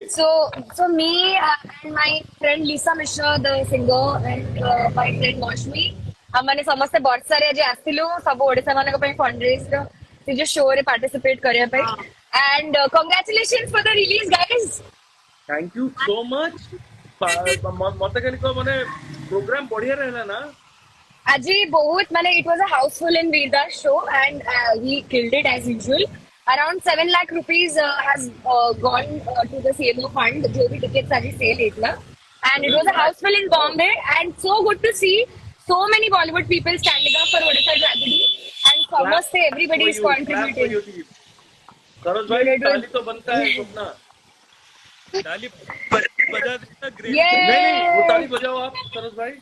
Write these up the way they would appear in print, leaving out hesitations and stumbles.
So me and my friend Lisa Mishra, the singer, and my friend Moshmi, हमने समस्त बहुत सारे आज आसिलु सब ओडिसा मानक पे fundraise से जो show रे participate करिया पे and congratulations for the release guys. Thank you so much. मते खाली को माने प्रोग्राम बढ़िया रहला ना आज बहुत माने it was a houseful in Veerda's show and he killed it as usual. Around 7 lakh rupees has gone to the CMO fund. जो भी tickets आज sale इतना. And it was a houseful in Bombay and so good to see so many Bollywood people standing up for Odisha tragedy and Thomas say everybody is contributing. Saroj भाई ताली तो बनता है स्वप्ना ताली बजा देना ग्रेट नहीं वो ताली बजाओ आप सरोज भाई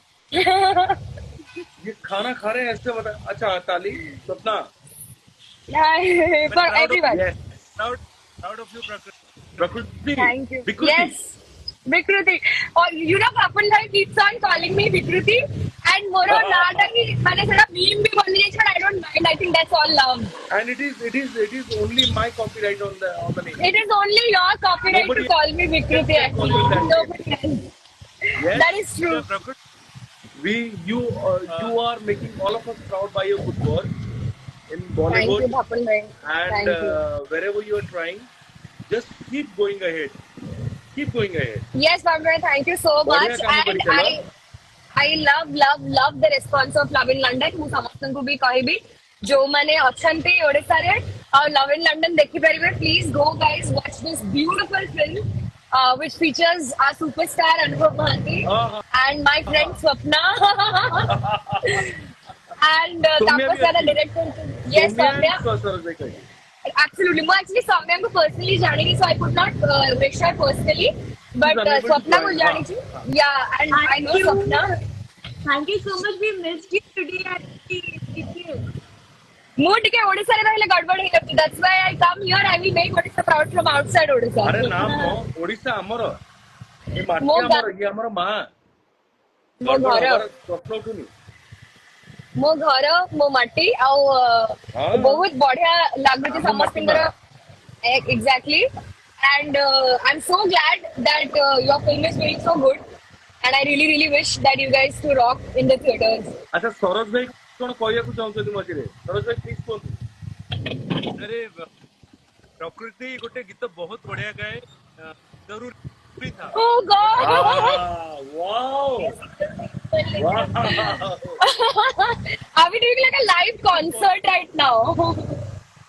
ये खाना खा रहे हैं ऐसे बता अच्छा ताली Swapna For everyone. Yes. Proud of you, Prakriti. Thank you. Vikruti. Yes. Vikruti. Oh, you know, Papan Bhai keeps on calling me Vikruti. And more on that, मैंने थोड़ा meme भी बोल दिया, but I don't mind. I think that's all love. And it is only my copyright on the name. It is only your copyright to call me Vikruti. Actually, nobody else. Yes. That is true. You are making all of us proud by your good work in Bollywood. Thank you, Papan Bhai. And wherever you are trying, just keep going ahead. Keep going ahead. Yes, Papan Bhai, thank you so much. And I love the response of Love in London. ମୁଁ ସମସ୍ତଙ୍କୁ ବି କହିବି ଯୋଉମାନେ ଅଛନ୍ତି ଓଡ଼ିଶାରେ ଆଉ Love in London ଦେଖିପାରିବେ please go guys watch this beautiful film which features our superstar Anubhav Mahanti and my friend Swapna and Tapas are the director. Yes, Soumya. Absolutely. मैं actually Soumya को personally जानेगी so I could not wish her personally. But Swapna को जानी थी. Yeah, and I know Swapna. Thank you so much. We missed you today at the Mood के ओडिसा रे पहले गड़बड़ ही लगती. That's why I come here. I will make Odisha proud from outside Odisha. अरे नाम हो ओडिसा हमरो. ये माटी हमरो ये हमरो माँ. मो घर. स्वप्न उठुनी. मो घर मो माटी और बहुत बढ़िया लागुची समस्तिंकर. Exactly. And I'm so glad that your film is doing so good. And I really wish that you guys to rock in the theaters. अच्छा सरोज भाई कौन कहया को चाहते तुम मझिरे सरोज भाई प्लीज कोन अरे प्रकृति गोटे गीत बहुत बढ़िया गाए जरूरी था Oh God! wow! Are we doing like a live concert right now?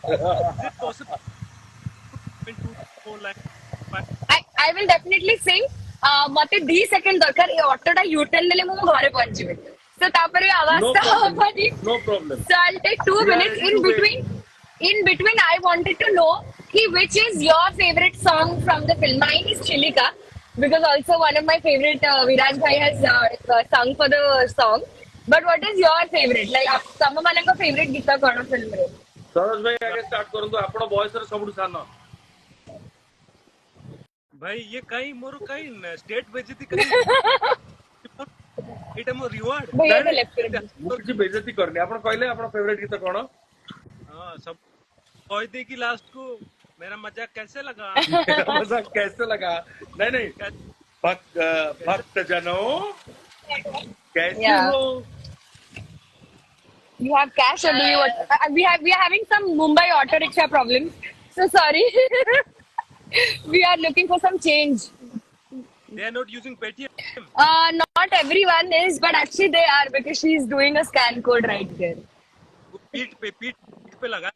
Is it possible I will definitely sing. मते 10 सेकंड दरकार ए ऑटोटा यूटर्न देले मु घरे पहुंच जिवे सो तापरे आवाज ता होबनी no problem so I'll take 2 minutes in between I wanted to know which is your favorite song from the film. Mine is Chilika because also one of my favorite Viraj bhai has sung for the song, but what is your favorite like तम माने को favorite गीत कोन film रे सरोज भाई आगे start करंतु आपण voice रे सबुठ सानो भाई ये कहीं मोर कहीं स्टेट बेइज्जती करी एटा मो रिवार्ड भैया तो लेफ्ट कर मुझे जी बेइज्जती करनी आपण कहले आपण फेवरेट गीत कोन हां सब कह दे कि लास्ट को मेरा मजाक कैसे लगा मजाक कैसे लगा नहीं भक्त जनों कैसे हो You have cash or do you we are having some Mumbai auto rickshaw problems so sorry. We are looking for some change. They are not using Paytm. Not everyone is, but actually they are because she is doing a scan code right there. पीठ पे लगा.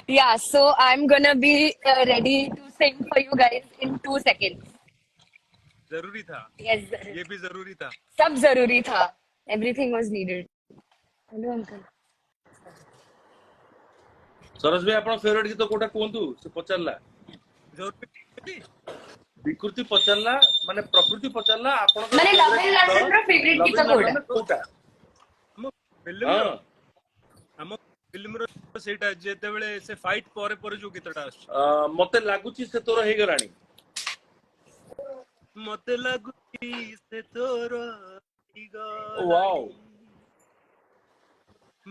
Yeah, so I'm gonna be ready to sing for you guys in 2 seconds. जरूरी था. Yes. ये भी जरूरी था. सब जरूरी था. Everything was needed. Hello, uncle. Saroj भाई आपण फेवरेट गीत कोटा कोंतु से पचरला विकृति पचरला माने प्रकृति पचरला आपण माने लव इन लंडन रो फेवरेट गीत कोटा हम फिल्म रो सेटा जेते बेले से फाइट परे जो गीतटा मते लागुची से तोर हे गलानी मते लागुची से तोर वाओ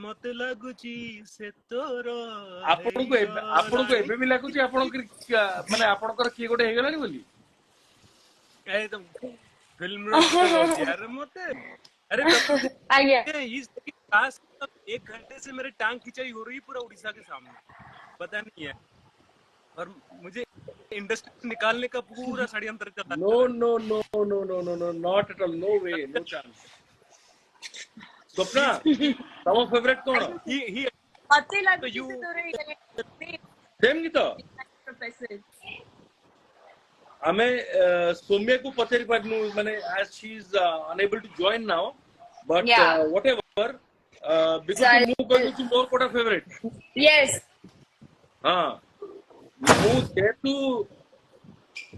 मते लागुची से तोर आपनको एबे भी लागुची माने आपनकर की गोटे हे गेलानी बोली एकदम फिल्म रो गीत यार मते अरे आज्ञा इस पास 1 घंटे से मेरे टांग खिंचाई हो रही पूरा उड़ीसा के सामने पता नहीं है और मुझे इंडस्ट्री से निकालने का पूरा षड्यंत्र चला no no no no no no no not at all no way no chance Swapna तम फेवरेट कोन ही मते तो लागुची यू से तोरे सेम गीत पैसे हमें सौम्या को पचारि पारनु माने as she is unable to join now but Yeah. Whatever because So, मु कहू छी मोर कोटा फेवरेट yes. हां मु जेतु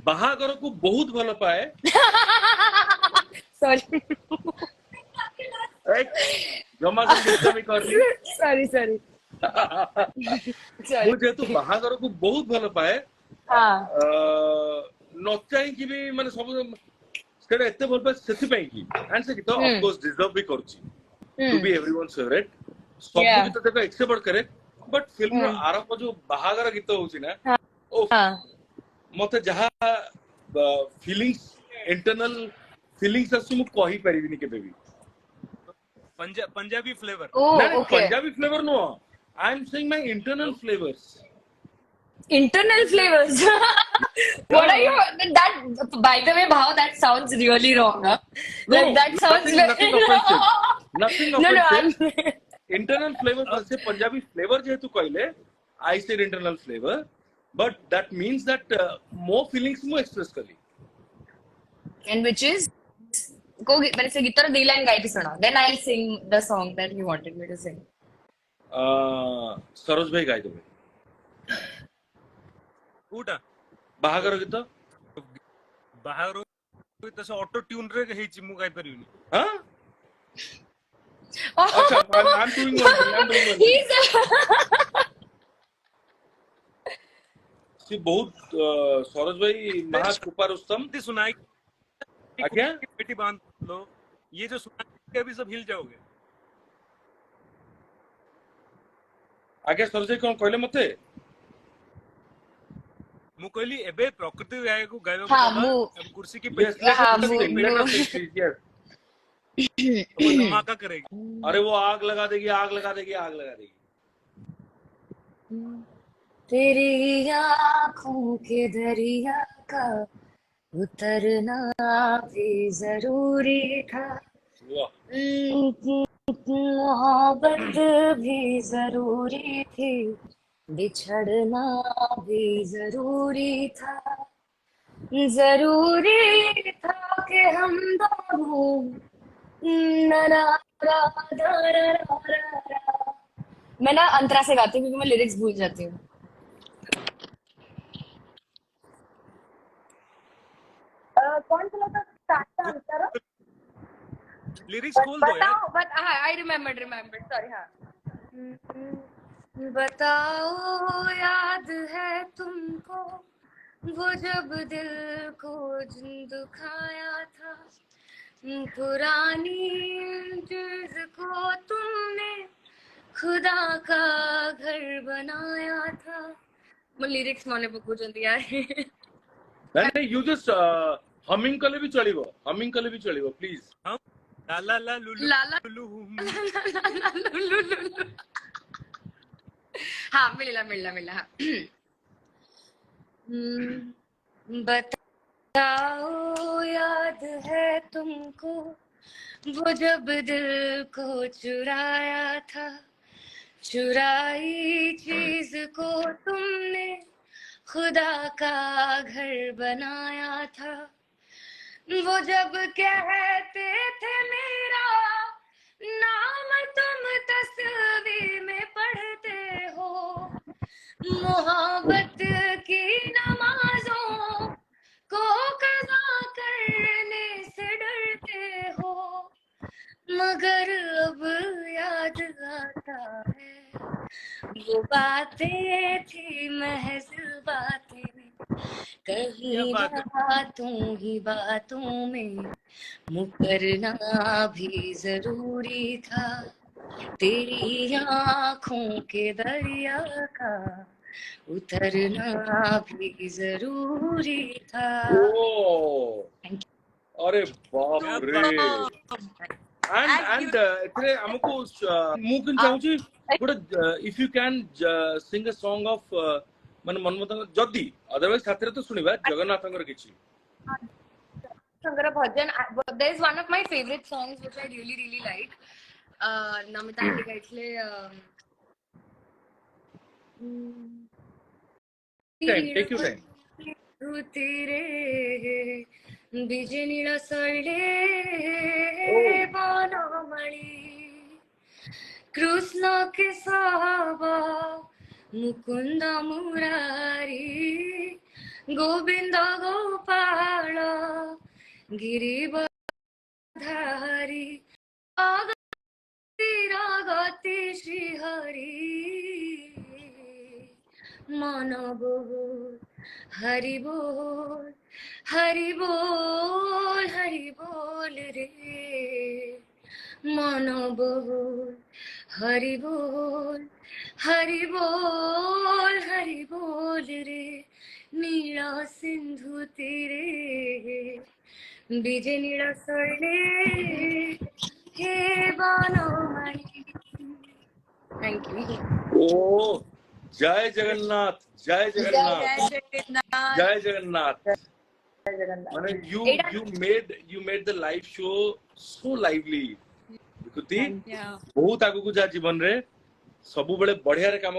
बाहागर को बहुत भल पाए Sorry. एक जमा से डिस्टर्ब करली Sorry. मु Sorry. जेतु बाहागर को बहुत भल पाए हाँ. न चाहि कि भी माने सब सेटा एते भल पाए सेति पई कि एंड से गीत ऑफ कोर्स डिजर्व भी करछि टू बी एवरीवनस फेवरेट सब Yeah. गीत देखो एक्सेप्ट करे बट फिल्म रो आरंभ जो बाहागर गीत होछि ना हाँ. मते जहा फीलिंग्स इंटरनल फीलिंग्स असु मु कहि परिबिनी केबे भी पंजाबी फ्लेवर Oh, नहीं okay. Punjabi flavour no I am saying my internal flavours Internal flavors. What are you? That, by the way, Bhav, that sounds really wrong. Huh? Like that sounds nothing very offensive wrong. nothing No, offensive I'm. Internal flavour से Punjabi flavour जेतु कहले I said internal flavour but that means that more feelings मु express करी And which is? को मैंने से guitar दी line गाई थी सुना. Then I'll sing the song that you wanted me to sing. Saroj भाई गाई देबे कोटा बाहागर गीत बाहर तसे ऑटो ट्यून रे हेची मु गाई परियुनी हां अच्छा I am doing one He's सी बहुत सरोज भाई महा सुपर उत्तम ती सुनाई आज्ञा बेटी बांध लो ये जो सुनाई अभी सब हिल जाओगे आज्ञा सरोज भाई कोन कहले मते मु कहली एबे प्रकृति गाय को गाय हाँ, मु- कुर्सी की यस हाँ, लेट अस यस वो धमाका करेगी अरे वो आग लगा देगी आग लगा देगी आग लगा देगी तेरी आँखों के दरिया का उतरना भी जरूरी था. वाह मोहब्बत भी जरूरी थी. बिछड़ना भी जरूरी था. जरूरी था कि हम दोनों ना ना रा रा रा रा रा. मैं ना अंतरा से गाती हूँ क्योंकि मैं लिरिक्स भूल जाती हूँ. कौन सा था स्टार्ट का अंतर लिरिक्स खोल दो यार बताओ हाँ आई रिमेम्बर सॉरी हाँ. बताओ याद है तुमको वो जब दिल को दुखाया था. पुरानी चीज को तुमने खुदा का घर बनाया था. मैं लिरिक्स माने पकू जल्दी यार. नहीं यू जस्ट हमिंग कले भी चलिबो प्लीज हम ला ला ला लुलु लाला लुलु हाँ मिला हाँ. बताओ याद है तुमको वो जब दिल को चुराया था. चुराई चीज को तुमने खुदा का घर बनाया था. वो जब कहते थे मेरा नाम तुम तस्वीर में पढ़ते हो. मोहब्बत की नमाजों को कज़ा करने से डरते हो. मगर अब याद आता है वो बातें थी महज बातें. कहीं बातों ही बातों में मुकरना भी जरूरी था. तेरी आंखों के दरिया का उतरना भी जरूरी था। ओ Thank अरे बाप क्या रे and एथरे हमको मु किन चाहूची गोटे if you can sing a song of माने मनमत जदी अदरवाइज साथरे तो सुनिबा जगन्नाथंकर किछि Sangara Bhajan. There is one of my favorite songs which I really, really like. Namita Aunty Gaitle. Take you time रे बिजनीळ सळले बनमळी कृष्ण केशव मुकुंद मुरारी गोविंद गोपाल गिरिधारी रागति श्रीहरि मन बोल हरि बोल हरि बोल हरि बोल रे मन बोल हरि बोल हरि बोल हरि बोल रे नीला सिंधु तीरे बीजे नीला सळले हे बनमाली। Thank you. ओ जय जगन्नाथ जय जगन्नाथ जय जगन्नाथ जय जगन्नाथ माने you made the live show so lively विकृति बहुत आगु को जा जीवन रे सब बेले बढ़िया रे काम